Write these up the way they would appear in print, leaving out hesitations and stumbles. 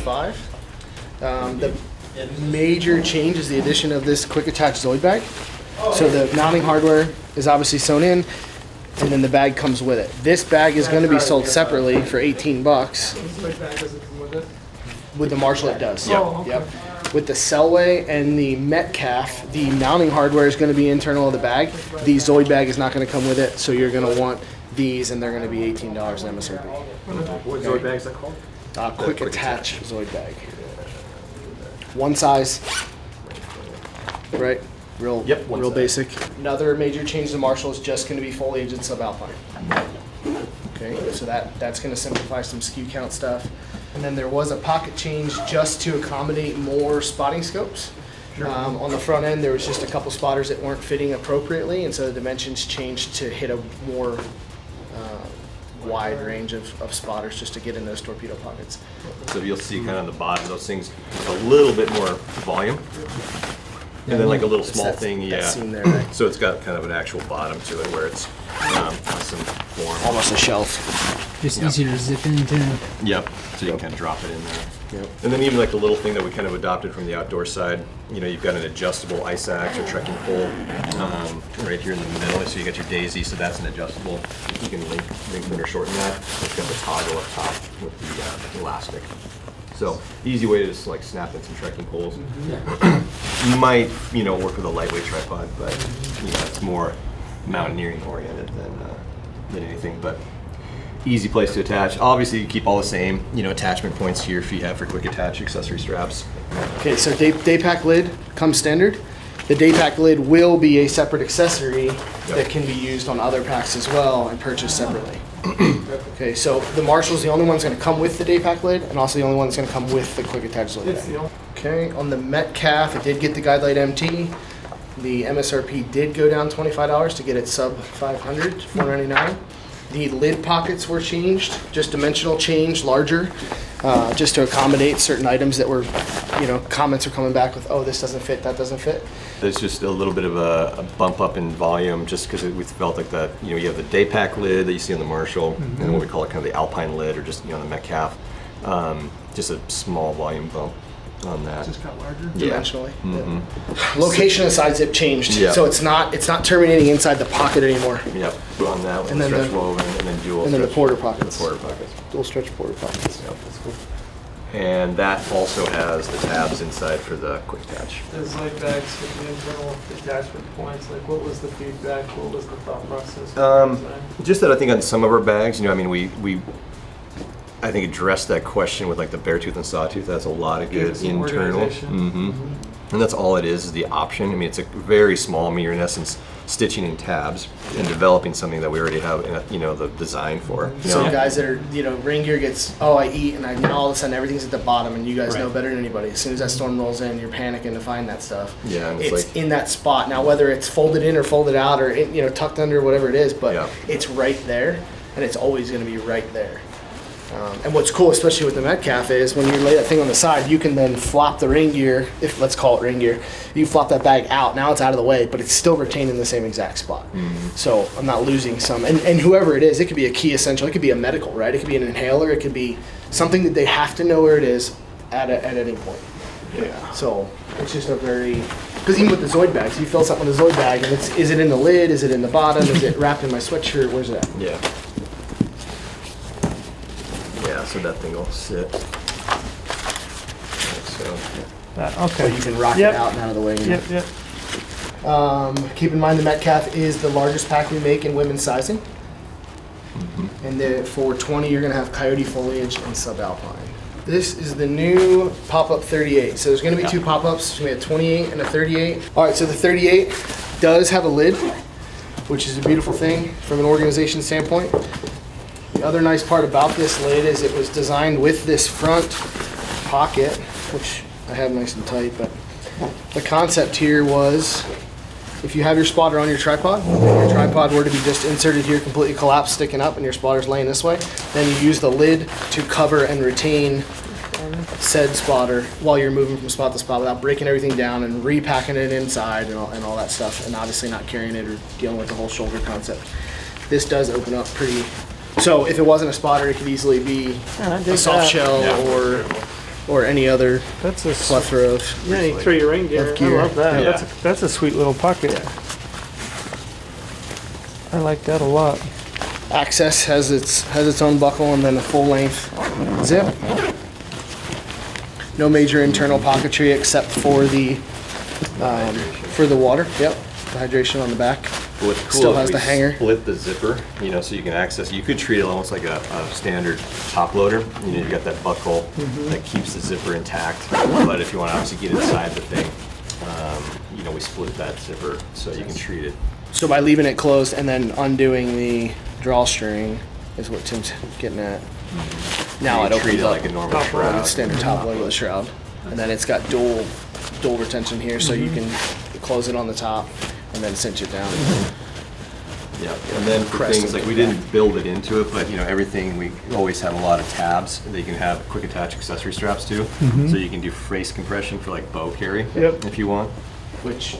$125. The major change is the addition of this quick attach Zoid bag. So the mounting hardware is obviously sewn in, and then the bag comes with it. This bag is going to be sold separately for 18 bucks. Zoid bag doesn't come with it? With the Marshall it does. Yep. Oh, okay. Yep. With the Selway and the METCAF, the mounting hardware is going to be internal of the bag. The Zoid bag is not going to come with it, so you're going to want these, and they're going to be $18 MSRP. What Zoid bag is that called? Quick attach Zoid bag. One size, right? Real One size. basic. Another major change to Marshall is just going to be foliage and subalpine. Okay, so that's going to simplify some SKU count stuff. And then there was a pocket change just to accommodate more spotting scopes. Sure. On the front end, there was just a couple spotters that weren't fitting appropriately, and so the dimensions changed to hit a more wide range of spotters just to get in those torpedo pockets. So you'll see kind of on the bottom, those things, a little bit more volume. And then like a little small thing, that yeah. seam there, right? So it's got kind of an actual bottom to it where it's some form. Almost a shelf. Just easier to zip into. Yep. So you can kind of drop it in there. Yep. And then even like the little thing that we kind of adopted from the outdoor side, you know, you've got an adjustable ice axe or trekking pole right here in the middle. So you got your daisy, so that's an adjustable. You can lengthen or shorten that. It's got the toggle up top with the elastic. So easy way to just like snap in some trekking poles. You might, you know, work with a lightweight tripod, but you know, it's more mountaineering oriented than anything. But easy place to attach. Obviously, you keep all the same, you know, attachment points here if you have for quick attach accessory straps. Okay, so day pack lid comes standard. The day pack lid will be a separate accessory that can be used on other packs as well and purchased separately. Okay, so the Marshall's the only one that's going to come with the day pack lid, and also the only one that's going to come with the quick attach lid. Okay, on the METCAF, it did get the Guidelight MT. The MSRP did go down $25 to get it sub 500, $499. The lid pockets were changed, just dimensional change, larger, just to accommodate certain items that were, you know, comments are coming back with, oh, this doesn't fit, that doesn't fit. There's just a little bit of a bump up in volume just because we felt like that, you know, you have the day pack lid that you see on the Marshall, and then what we call it kind of the Alpine lid or just, you know, the METCAF. Just a small volume bump on that. Just got larger? Dimensionally. Location of side zip changed, so it's not terminating inside the pocket anymore. Yep, on that with And the then stretch woven and then dual and then the stretch- porter pockets. The porter pockets. Dual stretch porter pockets. Yep, that's cool. And that also has the tabs inside for the quick attach. The Zoid bags with the internal attachment points, like what was the feedback, what was the thought process? Just that I think on some of our bags, you know, I mean, we I think addressed that question with like the bare tooth and sawtooth. That's a lot of good Some internal. organization. And that's all it is the option. I mean, it's a very small, I mean, you're in essence stitching in tabs and developing something that we already have, you know, the design for. You Some know? guys that are, you know, rain gear gets, oh, I eat, and all of a sudden everything's at the bottom, and you guys know better than anybody. As soon as that storm rolls in, you're panicking to find that stuff. Yeah, and it's like, in that spot. Now, whether it's folded in or folded out or, you know, tucked under, whatever it is, but it's right there, and it's always going to be right there. And what's cool, especially with the METCAF, is when you lay that thing on the side, you can then flop the rain gear, if let's call it rain gear, you flop that bag out, now it's out of the way, but it's still retained in the same exact spot. So I'm not losing some, and whoever it is, it could be a key essential, it could be a medical, right? It could be an inhaler, it could be something that they have to know where it is at any point. Yeah. So it's just a very, because even with the Zoid bags, you fill something with a Zoid bag, and is it in the lid, is it in the bottom, is it wrapped in my sweatshirt, where's it at? Yeah. Yeah, so that thing will sit. Like so. So you can rock it out and out of the way. Keep in mind the METCAF is the largest pack we make in women's sizing. And for 20, you're going to have coyote foliage and subalpine. This is the new pop-up 38. So there's going to be two pop-ups. There's going to be a 28 and a 38. All right, so the 38 does have a lid, which is a beautiful thing from an organization standpoint. The other nice part about this lid is it was designed with this front pocket, which I have nice and tight, but the concept here was if you have your spotter on your tripod, and your tripod were to be just inserted here, completely collapsed, sticking up, and your spotter's laying this way, then you use the lid to cover and retain said spotter while you're moving from spot to spot without breaking everything down and repacking it inside and all that stuff, and obviously not carrying it or dealing with the whole shoulder concept. This does open up pretty. So if it wasn't a spotter, it could easily be a soft shell or or any other That's a plethora of. yeah. You throw your rain gear. Of gear. I love that. Yeah. That's a sweet little pocket. I like that a lot. Access has its own buckle and then a full length zip. No major internal pocketry except for the water. Yep, the hydration on the back. But what's cool Still is has we the hanger. split the zipper, you know, so you can access. You could treat it almost like a standard top loader. You know, you've got that buckle that keeps the zipper intact. But if you want to obviously get inside the thing, you know, we split that zipper so you can treat it. So by leaving it closed and then undoing the drawstring is what Tim's getting at. Now you it can treat opens it up like a normal shroud. standard top load of the shroud, and then it's got dual retention here, so you can close it on the top and then cinch it down. Yeah, and then for Press things it like we like didn't build it into it, but you know everything we always have a lot of tabs that you can have quick attach accessory straps to, so you can do face compression for like bow carry Yep. if you want. Which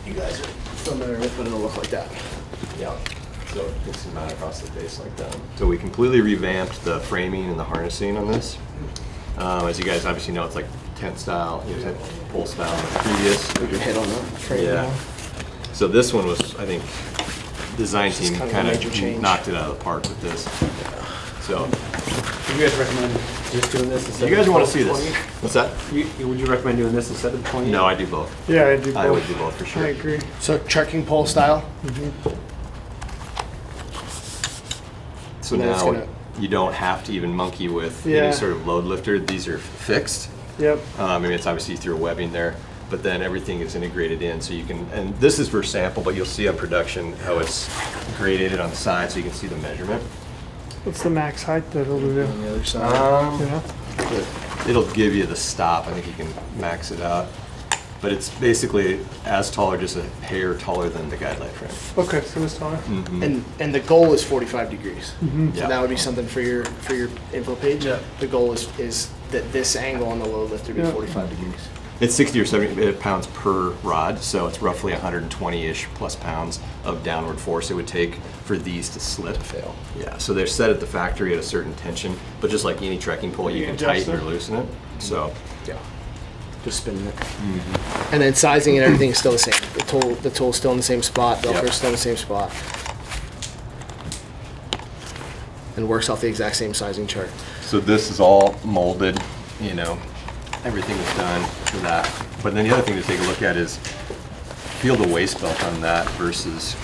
you guys are familiar with, but it'll look like that. Yeah. So it's mount across the face like that. So we completely revamped the framing and the harnessing on this. As you guys obviously know, it's like tent style, you know, tent pole style in the previous. We can hit on the frame Yeah. now. So this one was, I think, design This is team kind of a kind major of change. knocked it out of the park with this. So Would you guys recommend just doing this instead you guys of want to see 20? this? What's that? Would you recommend doing this instead of 20? No, I do both. Yeah, I do both. I would do both for I sure. agree. So trekking pole style. So And then it's now gonna- you don't have to even monkey with Yeah. any sort of load lifter. These are fixed. Yep. I mean, it's obviously through a webbing there, but then everything is integrated in, so you can, and this is for sample, but you'll see on production how it's gradated on the side, so you can see the measurement. What's the max height that it'll do? On the other side. Yeah. It'll give you the stop, I think you can max it out. But it's basically as tall or just a hair taller than the guide light frame. Okay, so it's taller. And the goal is 45 degrees. Yeah. So that would be something for your info page. Yeah. The goal is that this angle on the load lift would be Yeah. 45 degrees. It's 60 or 70 pounds per rod, so it's roughly 120-ish plus pounds of downward force it would take for these to slip. Fail. Yeah, so they're set at the factory at a certain tension, but just like any trekking pole, you can adjust tighten or it. loosen it. So, Yeah. Just spinning it. And then sizing and everything is still the same. The tool's still in the same spot. Velcro's Yep. still in the same spot. And works off the exact same sizing chart. so this is all molded, you know, everything is done for that. But then the other thing to take a look at is feel the waist belt on that versus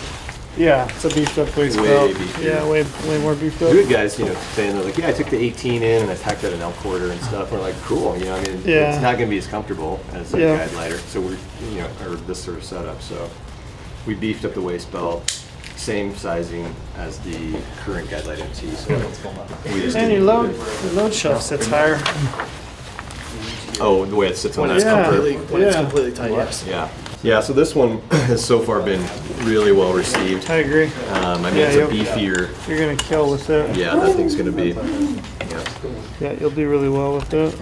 Yeah, it's a beefed up waist Way belt. beefier. Yeah, way more beefed up. good guys, you know, saying they're like, yeah, I took the 18 in and I tacked out an L quarter and stuff. We're like, cool, you know, I mean, Yeah. it's not going to be as comfortable as a Yeah. guide lighter. So we're, you know, or this sort of setup. So we beefed up the waist belt, same sizing as the current guide light MT. So we just And didn't- your load shelf sits higher. Oh, the way it sits on When that it's Yeah. comfort. when it's Yeah. completely tight, yes. Yeah. Yeah, so this one has so far been really well received. I agree. I mean, Yeah, it's a yep. beefier. You're gonna kill with it. Yeah, that thing's going to be. Yeah. Yeah, you'll do really well with it.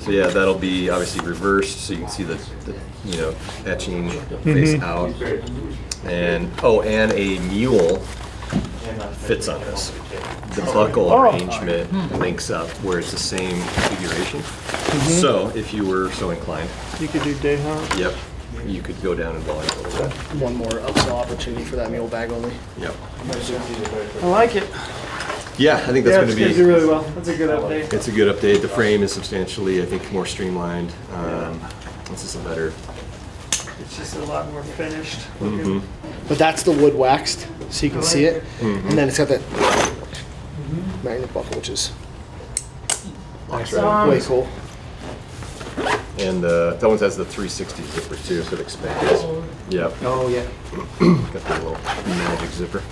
So yeah, that'll be obviously reversed, so you can see the you know, etching face out. And, oh, and a mule fits on this. The buckle arrangement links up where it's the same configuration. So if you were so inclined, You could do day hunt. yep, you could go down and volume a little bit. One more upsell opportunity for that mule bag only. Yep. I like it. Yeah, I think that's Yeah, going it's to gonna be. do really well. That's a good update. It's a good update. The frame is substantially, I think, more streamlined. This is a better. It's just a lot more finished. But that's the wood waxed, so you can see it. And then it's got that magnet buckle, which is way cool. And that one has the 360 zipper too, so it expands. Yep. Oh, yeah. Got the little magic zipper.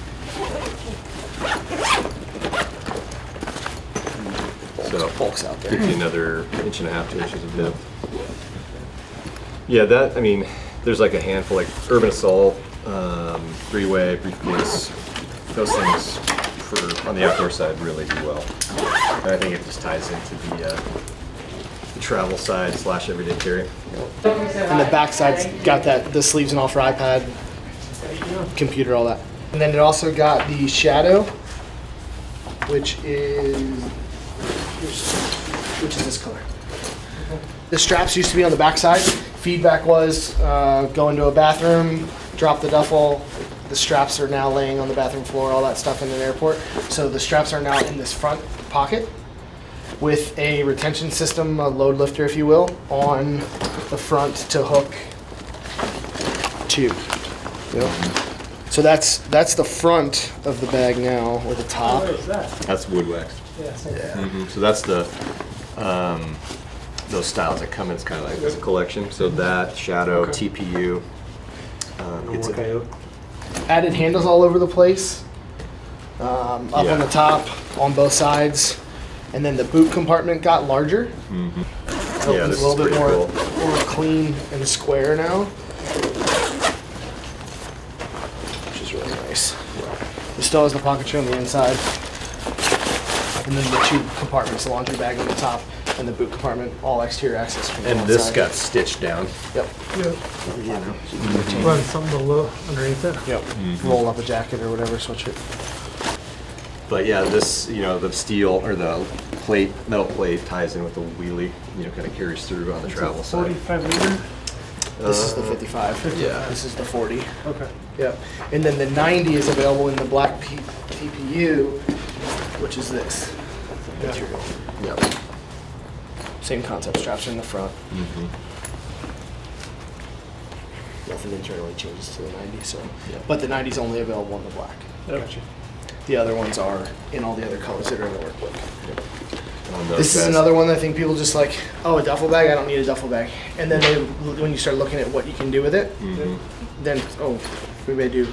So Bulks out gives there. you another 1.5 to 2 inches of depth. Yeah, that, I mean, there's like a handful, like Urban Assault, 3-way, briefcase, those things for on the outdoor side really do well. And I think it just ties into the travel side / everyday carry. And the back side's got the sleeves and all for iPad, computer, all that. And then it also got the shadow, which is this color. The straps used to be on the back side. Feedback was go into a bathroom, drop the duffel. The straps are now laying on the bathroom floor, all that stuff in an airport. So the straps are now in this front pocket with a retention system, a load lifter, if you will, on the front to hook to. Yep. So that's the front of the bag now, or the top. What is that? That's wood wax. Yeah, same. Yeah. So that's the, those styles that come in, it's kind of like this collection. So that, Shadow, Okay. TPU. No It's more coyote. Added handles all over the place. Up Yeah. on the top, on both sides. And then the boot compartment got larger. Yeah, It's this a is little bit pretty more, cool. more clean and square now. Which is really nice. It still has the pocketry on the inside. And then the two compartments, the laundry bag on the top and the boot compartment, all exterior access from the And this outside. got stitched down. Yep. Yeah. You know, Run something below underneath it. yep. Roll up a jacket or whatever, switch it. But yeah, this, you know, the steel or the plate, metal plate ties in with the wheelie, you know, kind of carries through on the travel side. 45 liter. This is the 55. yeah. This is the 40. Okay. Yep. And then the 90 is available in the black TPU, which is this material. Yep. Same concept, straps are in the front. Mm-hmm. Nothing internally changes to the 90, so. Yeah. But the 90 is only available in the black. Gotcha. The other ones are in all the other colors that are in the workbook. On those This is guys. another one that I think people just like, oh, a duffel bag? I don't need a duffel bag. And then they, when you start looking at what you can do with it, Mhm. then, oh, we may do